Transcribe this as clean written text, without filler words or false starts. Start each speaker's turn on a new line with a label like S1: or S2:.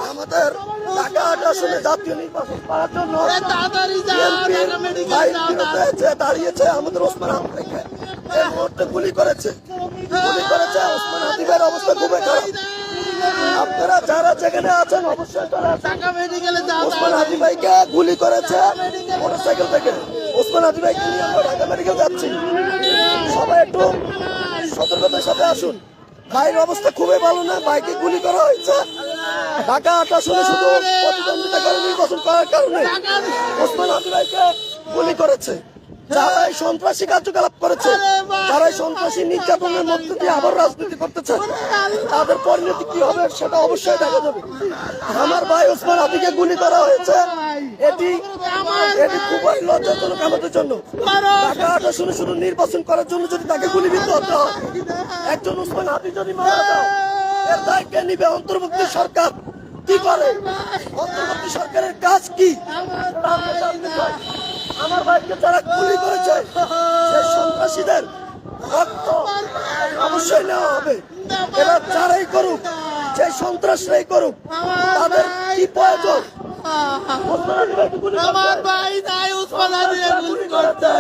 S1: আমাদের ঢাকা ৮ আসনে জাতীয় নির্বাচন করার জন্য দাঁড়িয়েছে আমাদের ওসমান হাদিকে এই মুহূর্তে গুলি করেছে ওসমান হাদির অবস্থা খুবই খারাপ। আপনারা যারা যেখানে আছেন অবশ্যই ওসমান হাদি ভাইকে গুলি করেছে মোটরসাইকেল থেকে। ওসমান হাদি ভাইকে নিয়ে আমরা ঢাকা মেডিকেল যাচ্ছি, সবাই একটু সতর্কতার সাথে আসুন। ভাইয়ের অবস্থা খুবই ভালো না, ভাইকে গুলি করা হয়েছে ঢাকা ৮ আসনে শুধু প্রতিদ্বন্দ্বিতা করে নির্বাচন করার কারণে ওসমান হাদি ভাইকে গুলি করেছে। যারা এই সন্ত্রাসী কার্যকলাপ করেছে, যারা এই সন্ত্রাসী নির্যাতনের মধ্যে দিয়ে আবার রাজনীতি করতে চায়, তাদের পরিণতি কি হবে সেটা অবশ্যই দেখা যাবে। আমার ভাই ওসমান হাদিকে গুলি করা হয়েছে, এটি খুবই লজ্জাজনক আমাদের জন্য। ঢাকা ৮ আসনে শুধু নির্বাচন করার জন্য যদি তাকে গুলিবিদ্ধ হতে হয়, একজন ওসমান হাদি যদি মারা যায়, এর দায় কে নিবে? অন্তর্বর্তী সরকার কি করে? অন্তর্বর্তী সরকারের কাজ কি? আমার ভাইকে যারা গুলি করেছে সেই সন্ত্রাসীদের রক্ত অবশ্যই নেওয়া হবে। এরা যারাই করুক, যে সন্ত্রাসরাই করুক, তাদের কি প্রয়োজন?
S2: আমার ভাই নাই ওসমান হাদি গুলি করতে।